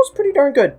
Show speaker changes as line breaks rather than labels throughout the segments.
was pretty darn good.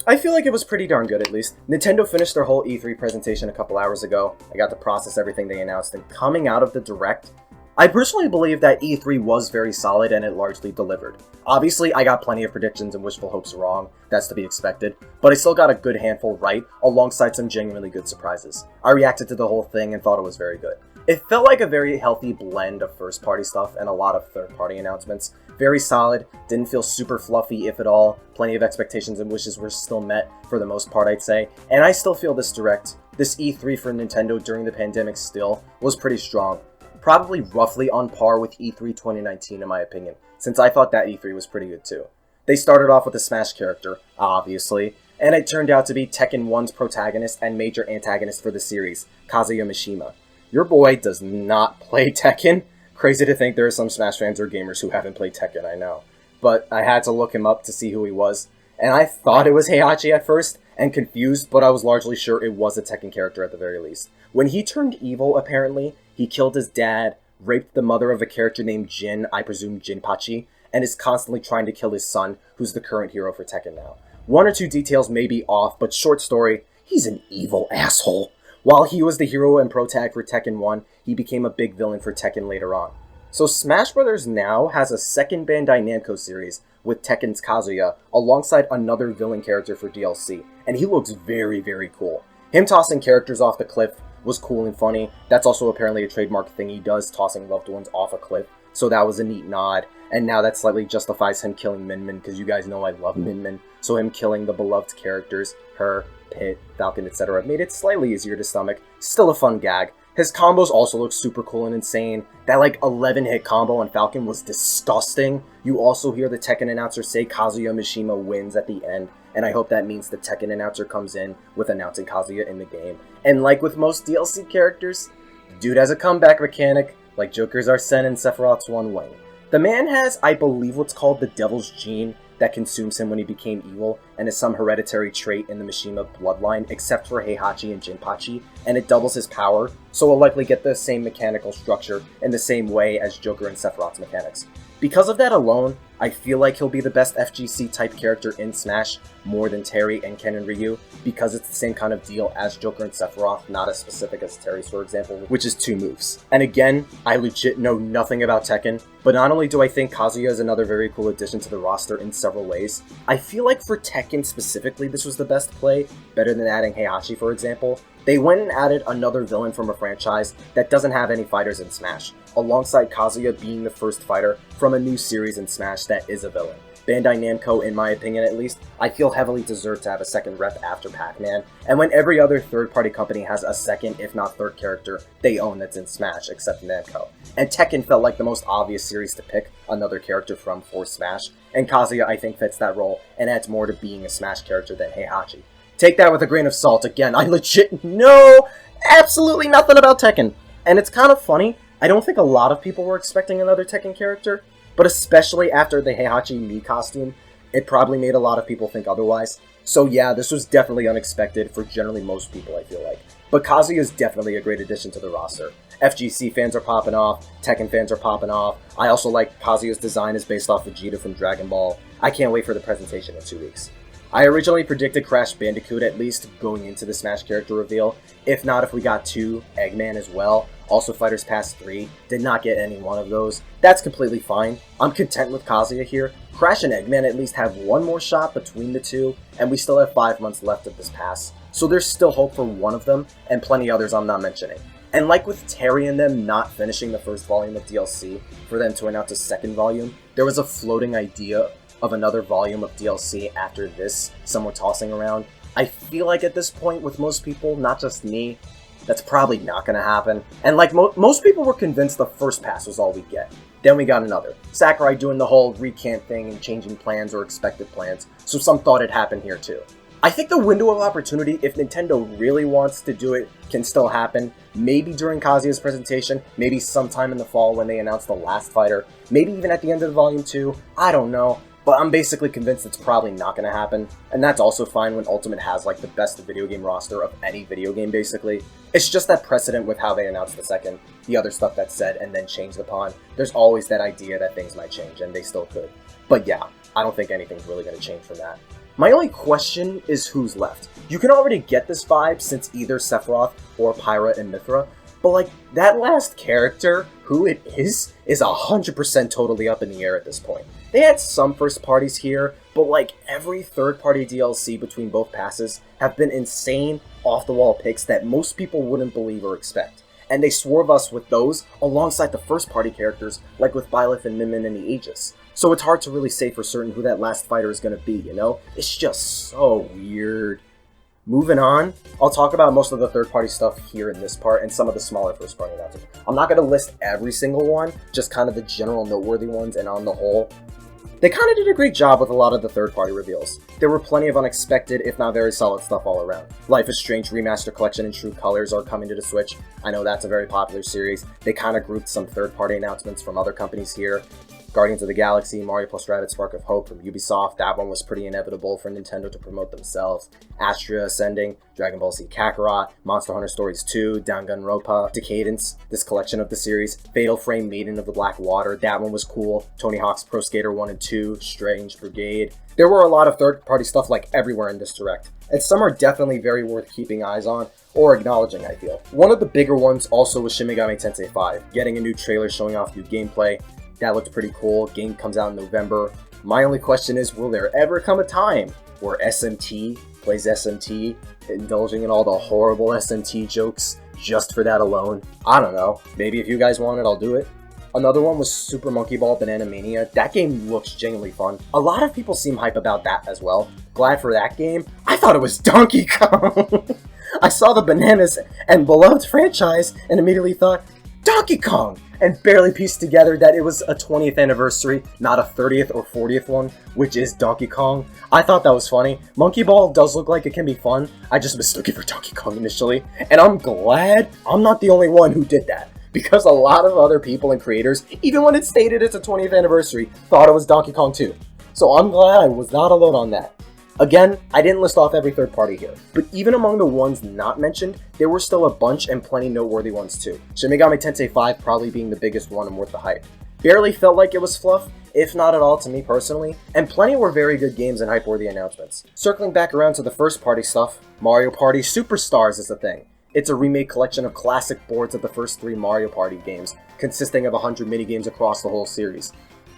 I feel like it was pretty darn good, at least. Nintendo finished their whole E3 presentation a couple hours ago. I got to process everything they announced, and coming out of the Direct, I personally believe that E3 was very solid and it largely delivered. Obviously, I got plenty of predictions and wishful hopes wrong, that's to be expected, but I still got a good handful right, alongside some genuinely good surprises. I reacted to the whole thing and thought it was very good. It felt like a very healthy blend of first-party stuff and a lot of third-party announcements. Very solid, didn't feel super fluffy if at all, plenty of expectations and wishes were still met for the most part, I'd say, and I still feel this Direct, this E3 for Nintendo during the pandemic still, was pretty strong. Probably roughly on par with E3 2019 in my opinion, since I thought that E3 was pretty good too. They started off with a Smash character, obviously, and it turned out to be Tekken 1's protagonist and major antagonist for the series, Kazuya Mishima. Your boy does not play Tekken. Crazy to think there are some Smash fans or gamers who haven't played Tekken, I know. But I had to look him up to see who he was, and I thought it was Heihachi at first, and confused, but I was largely sure it was a Tekken character at the very least. When he turned evil, apparently, he killed his dad, raped the mother of a character named Jin, I presume Jinpachi, and is constantly trying to kill his son, who's the current hero for Tekken now. One or two details may be off, but short story, he's an evil asshole. While he was the hero and protag for Tekken 1, he became a big villain for Tekken later on. So Smash Bros. Now has a second Bandai Namco series with Tekken's Kazuya, alongside another villain character for DLC, and he looks very, very cool. Him tossing characters off the cliff was cool and funny. That's also apparently a trademark thing he does, tossing loved ones off a cliff, so that was a neat nod, and now that slightly justifies him killing Min Min, because you guys know I love Min Min, so him killing the beloved characters, her, Pit, Falcon, etc. made it slightly easier to stomach. Still a fun gag. His combos also look super cool and insane. That like 11-hit combo on Falcon was disgusting. You also hear the Tekken announcer say Kazuya Mishima wins at the end, and I hope that means the Tekken announcer comes in with announcing Kazuya in the game. And like with most DLC characters, the dude has a comeback mechanic, like Joker's Arsene and Sephiroth's One Wing. The man has, I believe, what's called the Devil's Gene that consumes him when he became evil, and is some hereditary trait in the Mishima bloodline, except for Heihachi and Jinpachi, and it doubles his power, so we'll likely get the same mechanical structure in the same way as Joker and Sephiroth's mechanics. Because of that alone, I feel like he'll be the best FGC type character in Smash, more than Terry and Ken and Ryu, because it's the same kind of deal as Joker and Sephiroth, not as specific as Terry's for example, which is 2 moves. And again, I legit know nothing about Tekken, but not only do I think Kazuya is another very cool addition to the roster in several ways, I feel like for Tekken specifically this was the best play, better than adding Heihachi for example. They went and added another villain from a franchise that doesn't have any fighters in Smash, alongside Kazuya being the first fighter from a new series in Smash that is a villain. Bandai Namco, in my opinion at least, I feel heavily deserve to have a second rep after Pac-Man, and when every other third-party company has a second, if not third character they own that's in Smash, except Namco. And Tekken felt like the most obvious series to pick another character from for Smash, and Kazuya I think fits that role and adds more to being a Smash character than Heihachi. Take that with a grain of salt. Again, I legit know absolutely nothing about Tekken. And it's kind of funny, I don't think a lot of people were expecting another Tekken character, but especially after the Heihachi Mii costume, it probably made a lot of people think otherwise. So yeah, this was definitely unexpected for generally most people, I feel like. But Kazuya is definitely a great addition to the roster. FGC fans are popping off, Tekken fans are popping off. I also like Kazuya's design is based off Vegeta from Dragon Ball. I can't wait for the presentation in 2 weeks. I originally predicted Crash Bandicoot at least going into the Smash character reveal. If not, if we got 2, Eggman as well. Also Fighters Pass 3, did not get any one of those. That's completely fine. I'm content with Kazuya here. Crash and Eggman at least have one more shot between the two, and we still have 5 months left of this pass. So there's still hope for one of them, and plenty others I'm not mentioning. And like with Terry and them not finishing the first volume of DLC, for them to announce a second volume, there was a floating idea of another volume of DLC after this, some were tossing around. I feel like at this point with most people, not just me, that's probably not going to happen. And like most people were convinced the first pass was all we get. Then we got another. Sakurai doing the whole recant thing and changing plans or expected plans, so some thought it happened here too. I think the window of opportunity, if Nintendo really wants to do it, can still happen. Maybe during Kazuya's presentation, maybe sometime in the fall when they announce the last fighter, maybe even at the end of Volume 2, I don't know. But I'm basically convinced it's probably not going to happen, and that's also fine when Ultimate has like the best video game roster of any video game basically. It's just that precedent with how they announced the second, the other stuff that's said and then changed upon. There's always that idea that things might change, and they still could. But yeah, I don't think anything's really going to change from that. My only question is who's left. You can already get this vibe since either Sephiroth or Pyra and Mithra, but like, that last character, who it is 100% totally up in the air at this point. They had some first parties here, but like, every third-party DLC between both passes have been insane, off-the-wall picks that most people wouldn't believe or expect. And they swerve us with those alongside the first-party characters, like with Byleth and Min Min and the Aegis. So it's hard to really say for certain who that last fighter is going to be, you know? It's just so weird. Moving on, I'll talk about most of the third-party stuff here in this part and some of the smaller first-party announcements. I'm not going to list every single one, just kind of the general noteworthy ones, and on the whole, they kind of did a great job with a lot of the third-party reveals. There were plenty of unexpected, if not very solid stuff all around. Life is Strange Remaster Collection in True Colors are coming to the Switch. I know that's a very popular series. They kind of grouped some third-party announcements from other companies here. Guardians of the Galaxy, Mario + Rabbids Spark of Hope from Ubisoft, that one was pretty inevitable for Nintendo to promote themselves. Astria Ascending, Dragon Ball Z Kakarot, Monster Hunter Stories 2, Danganronpa, Decadence, this collection of the series, Fatal Frame Maiden of the Black Water, that one was cool, Tony Hawk's Pro Skater 1 and 2, Strange Brigade. There were a lot of third-party stuff like everywhere in this direct, and some are definitely very worth keeping eyes on, or acknowledging, I feel. One of the bigger ones also was Shin Megami Tensei 5, getting a new trailer showing off new gameplay. That looked pretty cool. Game comes out in November. My only question is, will there ever come a time where SMT plays SMT, indulging in all the horrible SMT jokes just for that alone? I don't know. Maybe if you guys want it, I'll do it. Another one was Super Monkey Ball Banana Mania. That game looks genuinely fun. A lot of people seem hype about that as well. Glad for that game. I thought it was Donkey Kong. I saw the Bananas and Beloved franchise and immediately thought, Donkey Kong! And barely pieced together that it was a 20th anniversary, not a 30th or 40th one, which is Donkey Kong. I thought that was funny. Monkey Ball does look like it can be fun. I just mistook it for Donkey Kong initially. And I'm glad I'm not the only one who did that, because a lot of other people and creators, even when it stated it's a 20th anniversary, thought it was Donkey Kong 2. So I'm glad I was not alone on that. Again, I didn't list off every third party here, but even among the ones not mentioned, there were still a bunch and plenty noteworthy ones too. Shin Megami Tensei 5 probably being the biggest one and worth the hype. Barely felt like it was fluff, if not at all to me personally, and plenty were very good games and hype-worthy announcements. Circling back around to the first party stuff, Mario Party Superstars is a thing. It's a remake collection of classic boards of the first 3 Mario Party games, consisting of 100 minigames across the whole series.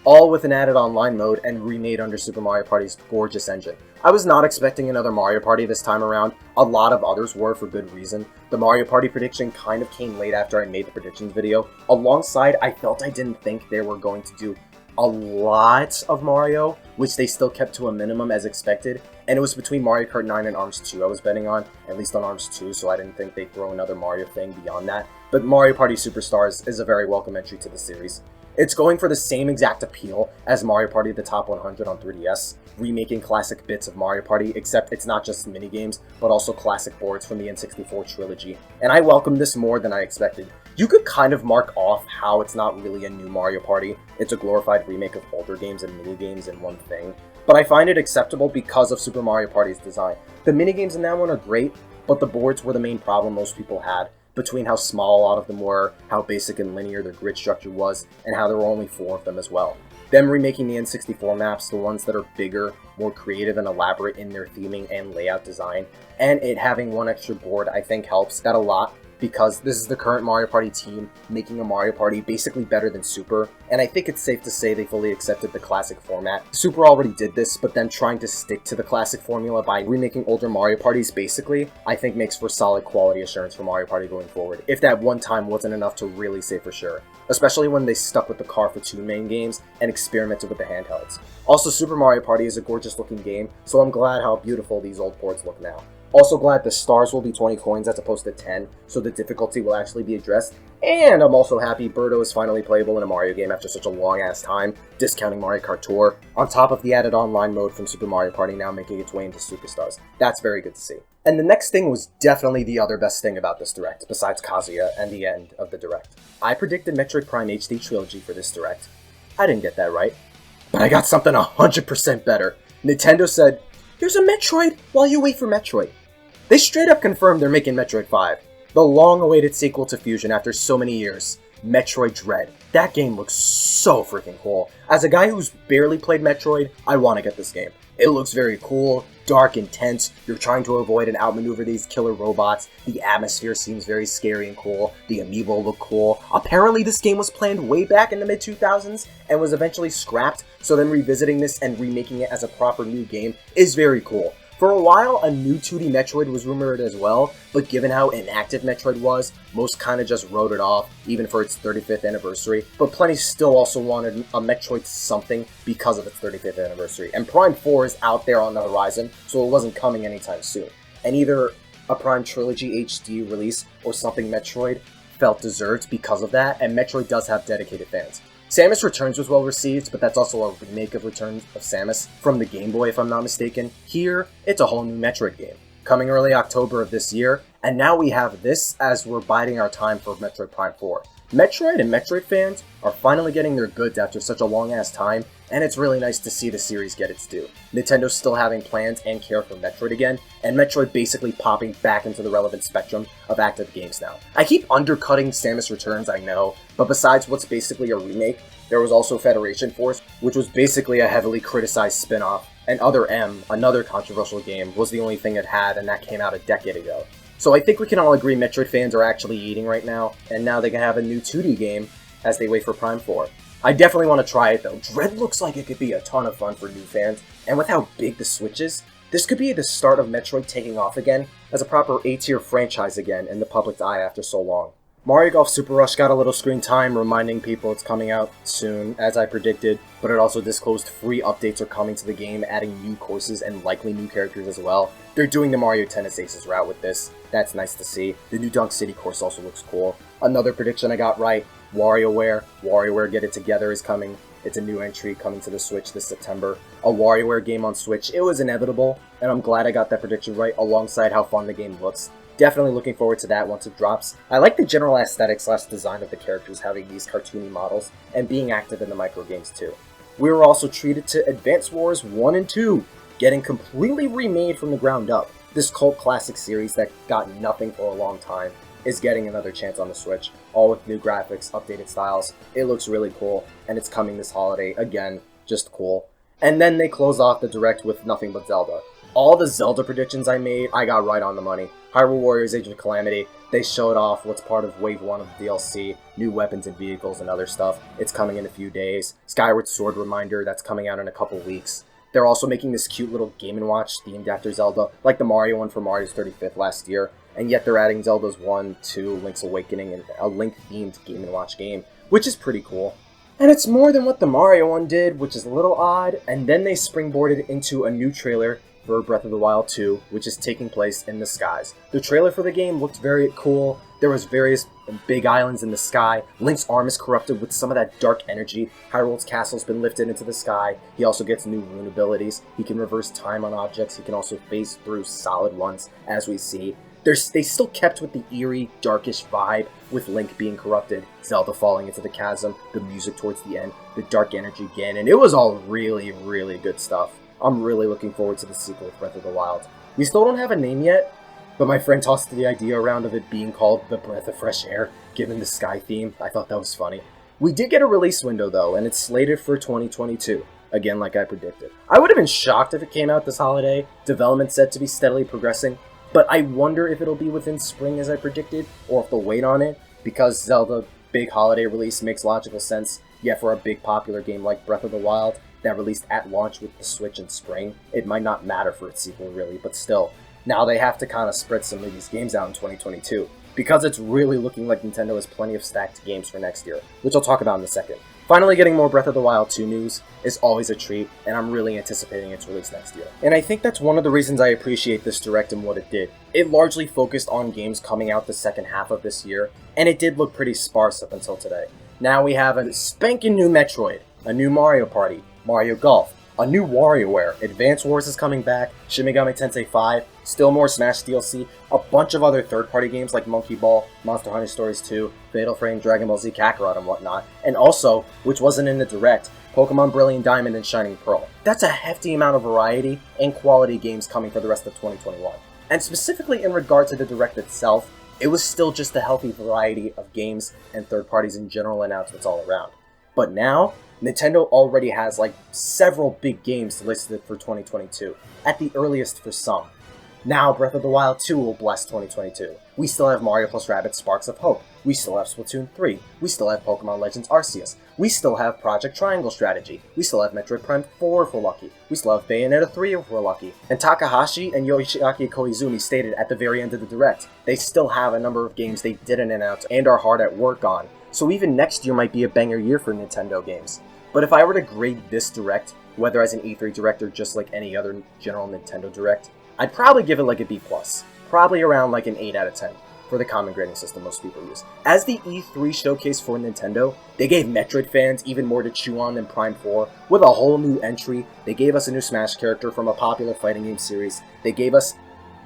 All with an added online mode and remade under Super Mario Party's gorgeous engine. I was not expecting another Mario Party this time around. A lot of others were for good reason. The Mario Party prediction kind of came late after I made the predictions video. Alongside, I felt I didn't think they were going to do a lot of Mario, which they still kept to a minimum as expected. And it was between Mario Kart 9 and ARMS 2 I was betting on, at least on ARMS 2, so I didn't think they'd throw another Mario thing beyond that. But Mario Party Superstars is a very welcome entry to the series. It's going for the same exact appeal as Mario Party The Top 100 on 3DS, remaking classic bits of Mario Party, except it's not just minigames, but also classic boards from the N64 trilogy. And I welcome this more than I expected. You could kind of mark off how it's not really a new Mario Party, it's a glorified remake of older games and minigames in one thing. But I find it acceptable because of Super Mario Party's design. The minigames in that one are great, but the boards were the main problem most people had. Between how small a lot of them were, how basic and linear their grid structure was, and how there were only 4 of them as well. Them remaking the N64 maps, the ones that are bigger, more creative and elaborate in their theming and layout design, and it having one extra board I think helps that a lot, because this is the current Mario Party team making a Mario Party basically better than Super, and I think it's safe to say they fully accepted the classic format. Super already did this, but them trying to stick to the classic formula by remaking older Mario Parties basically, I think makes for solid quality assurance for Mario Party going forward, if that one time wasn't enough to really say for sure. Especially when they stuck with the car for 2 main games and experimented with the handhelds. Also, Super Mario Party is a gorgeous looking game, so I'm glad how beautiful these old ports look now. Also glad the stars will be 20 coins as opposed to 10, so the difficulty will actually be addressed. And I'm also happy Birdo is finally playable in a Mario game after such a long ass time, discounting Mario Kart Tour, on top of the added online mode from Super Mario Party now making its way into Superstars. That's very good to see. And the next thing was definitely the other best thing about this Direct, besides Kazuya and the end of the Direct. I predicted Metroid Prime HD Trilogy for this Direct. I didn't get that right, but I got something 100% better. Nintendo said, "Here's a Metroid while you wait for Metroid." They straight up confirmed they're making Metroid 5, the long-awaited sequel to Fusion after so many years, Metroid Dread. That game looks so freaking cool. As a guy who's barely played Metroid, I want to get this game. It looks very cool, dark, intense. You're trying to avoid and outmaneuver these killer robots. The atmosphere seems very scary and cool. The amiibo look cool. Apparently this game was planned way back in the mid-2000s and was eventually scrapped, so then revisiting this and remaking it as a proper new game is very cool. For a while, a new 2D Metroid was rumored as well, but given how inactive Metroid was, most kinda just wrote it off, even for its 35th anniversary, but plenty still also wanted a Metroid something because of its 35th anniversary, and Prime 4 is out there on the horizon, so it wasn't coming anytime soon. And either a Prime Trilogy HD release or something Metroid felt deserved because of that, and Metroid does have dedicated fans. Samus Returns was well received, but that's also a remake of Return of Samus from the Game Boy if I'm not mistaken. Here, it's a whole new Metroid game, coming early October of this year, and now we have this as we're biding our time for Metroid Prime 4. Metroid and Metroid fans are finally getting their goods after such a long ass time, and it's really nice to see the series get its due. Nintendo's still having plans and care for Metroid again, and Metroid basically popping back into the relevant spectrum of active games now. I keep undercutting Samus Returns, I know, but besides what's basically a remake, there was also Federation Force, which was basically a heavily criticized spin-off, and Other M, another controversial game, was the only thing it had, and that came out a decade ago. So I think we can all agree Metroid fans are actually eating right now, and now they can have a new 2D game as they wait for Prime 4. I definitely want to try it though. Dread looks like it could be a ton of fun for new fans, and with how big the Switch is, this could be the start of Metroid taking off again as a proper A-tier franchise again in the public's eye after so long. Mario Golf Super Rush got a little screen time, reminding people it's coming out soon, as I predicted, but it also disclosed free updates are coming to the game, adding new courses and likely new characters as well. They're doing the Mario Tennis Aces route with this. That's nice to see. The new Dunk City course also looks cool. Another prediction I got right, WarioWare Get It Together is coming. It's a new entry coming to the Switch this September. A WarioWare game on Switch, it was inevitable, and I'm glad I got that prediction right alongside how fun the game looks. Definitely looking forward to that once it drops. I like the general aesthetic/design of the characters having these cartoony models and being active in the micro games too. We were also treated to Advance Wars 1 and 2, getting completely remade from the ground up. This cult classic series that got nothing for a long time is getting another chance on the Switch, all with new graphics, updated styles. It looks really cool, and it's coming this holiday. Again, just cool. And then they close off the Direct with nothing but Zelda. All the Zelda predictions I made, I got right on the money. Hyrule Warriors Age of Calamity, they showed off what's part of Wave 1 of the DLC, new weapons and vehicles and other stuff. It's coming in a few days. Skyward Sword Reminder, that's coming out in a couple weeks. They're also making this cute little Game & Watch themed after Zelda, like the Mario one for Mario's 35th last year, and yet they're adding Zelda's 1, 2, Link's Awakening, and a Link-themed Game & Watch game, which is pretty cool. And it's more than what the Mario one did, which is a little odd, and then they springboarded into a new trailer for Breath of the Wild 2, which is taking place in the skies. The trailer for the game looked very cool. There was various big islands in the sky. Link's arm is corrupted with some of that dark energy. Hyrule's castle's been lifted into the sky. He also gets new rune abilities. He can reverse time on objects. He can also phase through solid ones, as we see. They still kept with the eerie, darkish vibe with Link being corrupted, Zelda falling into the chasm, the music towards the end, the dark energy again, and it was all really, really good stuff. I'm really looking forward to the sequel of Breath of the Wild. We still don't have a name yet, but my friend tossed the idea around of it being called The Breath of Fresh Air, given the sky theme. I thought that was funny. We did get a release window though, and it's slated for 2022. Again, like I predicted. I would have been shocked if it came out this holiday. Development said to be steadily progressing, but I wonder if it'll be within spring as I predicted, or if they'll wait on it, because Zelda big holiday release makes logical sense, yet for a big popular game like Breath of the Wild, that released at launch with the Switch in spring, it might not matter for its sequel really, but still, now they have to kind of spread some of these games out in 2022, because it's really looking like Nintendo has plenty of stacked games for next year, which I'll talk about in a second. Finally getting more Breath of the Wild 2 news is always a treat, and I'm really anticipating its release next year. And I think that's one of the reasons I appreciate this Direct and what it did. It largely focused on games coming out the second half of this year, and it did look pretty sparse up until today. Now we have a spanking new Metroid, a new Mario Party, Mario Golf, a new WarioWare, Advance Wars is coming back, Shin Megami Tensei 5, still more Smash DLC, a bunch of other third-party games like Monkey Ball, Monster Hunter Stories 2, Fatal Frame, Dragon Ball Z Kakarot, and whatnot, and also, which wasn't in the Direct, Pokemon Brilliant Diamond and Shining Pearl. That's a hefty amount of variety and quality games coming for the rest of 2021. And specifically in regard to the Direct itself, it was still just a healthy variety of games and third parties and general announcements all around. But now, Nintendo already has like several big games listed for 2022, at the earliest for some. Now Breath of the Wild 2 will bless 2022. We still have Mario + Rabbids Sparks of Hope. We still have Splatoon 3. We still have Pokemon Legends Arceus. We still have Project Triangle Strategy. We still have Metroid Prime 4 if we're lucky. We still have Bayonetta 3 if we're lucky. And Takahashi and Yoshiaki Koizumi stated at the very end of the Direct, they still have a number of games they didn't announce and are hard at work on. So even next year might be a banger year for Nintendo games. But if I were to grade this Direct, whether as an E3 Direct or just like any other general Nintendo Direct, I'd probably give it like a B+. Probably around like an 8 out of 10 for the common grading system most people use. As the E3 showcase for Nintendo, they gave Metroid fans even more to chew on than Prime 4, with a whole new entry. They gave us a new Smash character from a popular fighting game series. They gave us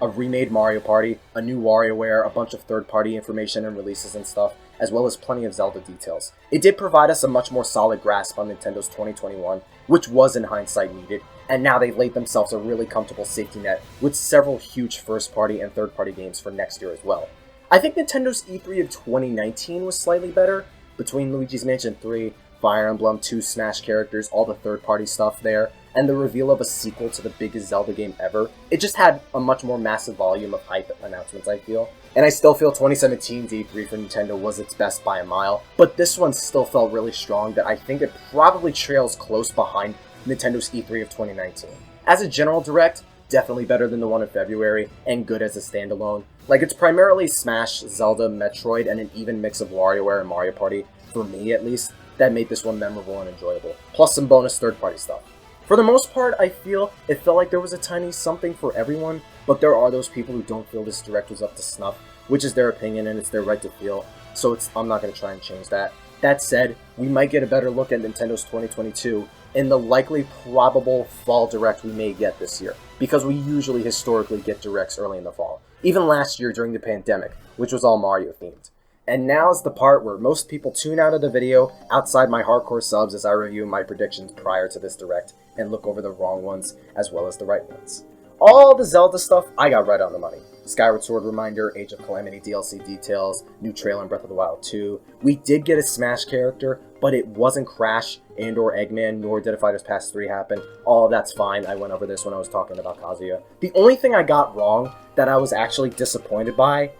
a remade Mario Party, a new WarioWare, a bunch of third-party information and releases and stuff, as well as plenty of Zelda details. It did provide us a much more solid grasp on Nintendo's 2021, which was in hindsight needed, and now they've laid themselves a really comfortable safety net with several huge first-party and third-party games for next year as well. I think Nintendo's E3 of 2019 was slightly better, between Luigi's Mansion 3, Fire Emblem, 2 Smash characters, all the third-party stuff there, and the reveal of a sequel to the biggest Zelda game ever. It just had a much more massive volume of hype announcements, I feel. And I still feel 2017's E3 for Nintendo was its best by a mile, but this one still felt really strong that I think it probably trails close behind Nintendo's E3 of 2019. As a general Direct, definitely better than the one in February, and good as a standalone. Like, it's primarily Smash, Zelda, Metroid, and an even mix of WarioWare and Mario Party, for me at least, that made this one memorable and enjoyable, plus some bonus third-party stuff. For the most part, I feel it felt like there was a tiny something for everyone, but there are those people who don't feel this Direct was up to snuff, which is their opinion and it's their right to feel, so I'm not going to try and change that. That said, we might get a better look at Nintendo's 2022 in the likely probable fall Direct we may get this year, because we usually historically get Directs early in the fall, even last year during the pandemic, which was all Mario themed. And now's the part where most people tune out of the video outside my hardcore subs as I review my predictions prior to this Direct and look over the wrong ones as well as the right ones. All the Zelda stuff, I got right on the money. Skyward Sword reminder, Age of Calamity DLC details, new trailer in Breath of the Wild 2. We did get a Smash character, but it wasn't Crash and or Eggman, nor did a Fighters Pass 3 happen. All of that's fine, I went over this when I was talking about Kazuya. The only thing I got wrong that I was actually disappointed by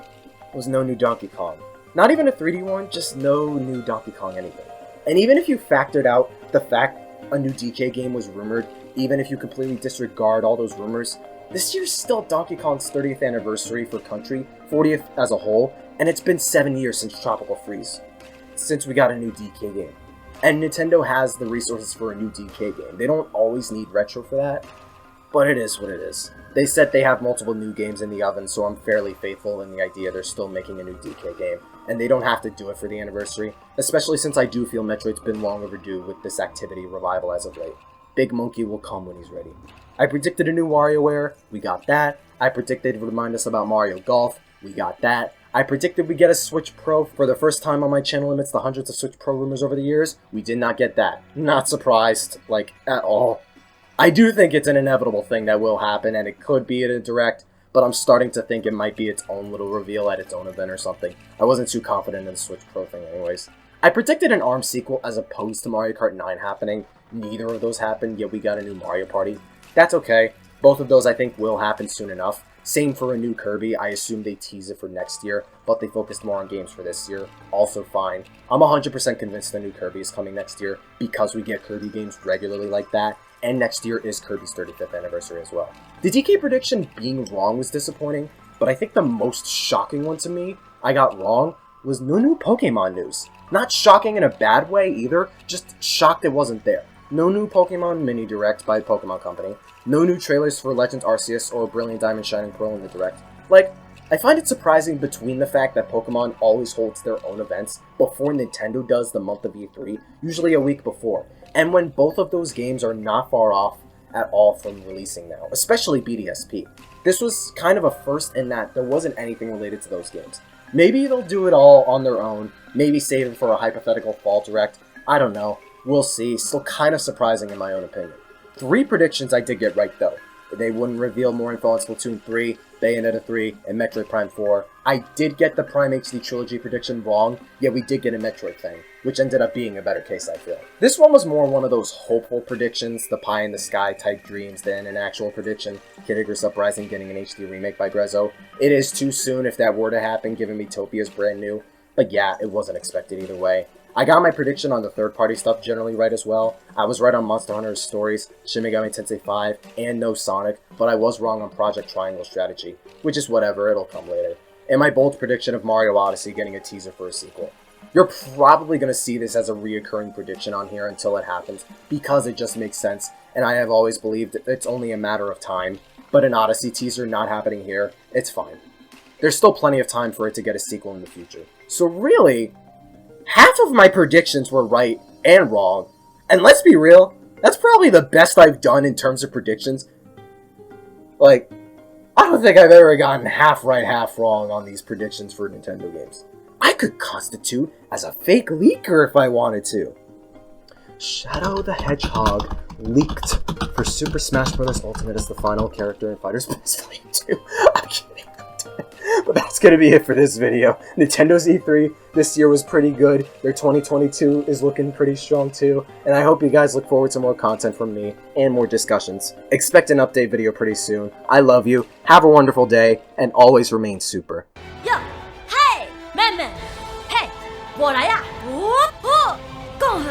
was no new Donkey Kong. Not even a 3D one, just no new Donkey Kong anything. And even if you factored out the fact a new DK game was rumored, even if you completely disregard all those rumors, this year's still Donkey Kong's 30th anniversary for country, 40th as a whole, and it's been 7 years since Tropical Freeze, since we got a new DK game. And Nintendo has the resources for a new DK game. They don't always need retro for that, but it is what it is. They said they have multiple new games in the oven, so I'm fairly faithful in the idea they're still making a new DK game, and they don't have to do it for the anniversary, especially since I do feel Metroid's been long overdue with this activity revival as of late. Big Monkey will come when he's ready. I predicted a new WarioWare, we got that. I predicted it would remind us about Mario Golf, we got that. I predicted we get a Switch Pro for the first time on my channel amidst the hundreds of Switch Pro rumors over the years. We did not get that. Not surprised, like, at all. I do think it's an inevitable thing that will happen, and it could be at a Direct, but I'm starting to think it might be its own little reveal at its own event or something. I wasn't too confident in the Switch Pro thing anyways. I predicted an ARMS sequel as opposed to Mario Kart 9 happening. Neither of those happened, yet we got a new Mario Party. That's okay. Both of those I think will happen soon enough. Same for a new Kirby. I assume they tease it for next year, but they focused more on games for this year. Also fine. I'm 100% convinced the new Kirby is coming next year because we get Kirby games regularly like that, and next year is Kirby's 35th anniversary as well. The DK prediction being wrong was disappointing, but I think the most shocking one to me I got wrong was no new Pokemon news. Not shocking in a bad way either, just shocked it wasn't there. No new Pokemon Mini Direct by Pokemon Company. No new trailers for Legends Arceus or Brilliant Diamond Shining Pearl in the Direct. Like, I find it surprising between the fact that Pokemon always holds their own events before Nintendo does the month of E3, usually a week before, and when both of those games are not far off at all from releasing now, especially BDSP. This was kind of a first in that there wasn't anything related to those games. Maybe they'll do it all on their own, maybe save it for a hypothetical fall Direct, I don't know. We'll see. Still kind of surprising in my own opinion. 3 predictions I did get right though. they wouldn't reveal more info on Splatoon 3, Bayonetta 3, and Metroid Prime 4. I did get the Prime HD Trilogy prediction wrong, yet we did get a Metroid thing, which ended up being a better case, I feel. This one was more one of those hopeful predictions, the pie in the sky type dreams, than an actual prediction. Kid Icarus Uprising getting an HD remake by Grezzo. It is too soon if that were to happen, given Metopia's brand new, but yeah, it wasn't expected either way. I got my prediction on the third-party stuff generally right as well. I was right on Monster Hunter's stories, Shin Megami Tensei 5, and No Sonic, but I was wrong on Project Triangle Strategy, which is whatever, it'll come later. And my bold prediction of Mario Odyssey getting a teaser for a sequel. You're probably going to see this as a reoccurring prediction on here until it happens, because it just makes sense, and I have always believed that it's only a matter of time. But an Odyssey teaser not happening here, it's fine. There's still plenty of time for it to get a sequel in the future. So really, half of my predictions were right and wrong. And let's be real, that's probably the best I've done in terms of predictions. Like, I don't think I've ever gotten half right, half wrong on these predictions for Nintendo games. I could constitute as a fake leaker if I wanted to. Shadow the Hedgehog leaked for Super Smash Bros. Ultimate as the final character in Fighters Best Fight 2. I'm kidding. But that's going to be it for this video. Nintendo's E3 this year was pretty good. Their 2022 is looking pretty strong too. And I hope you guys look forward to more content from me and more discussions. Expect an update video pretty soon. I love you. Have a wonderful day. And always remain super.
Yo, hey, 妹妹，嘿，我来呀！共和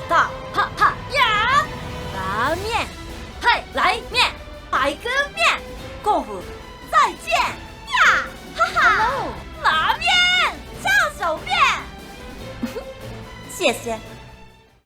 大哈哈呀！拉面，嘿，来面，来个面，共和再见呀！哈哈，拉面，下手面，谢谢。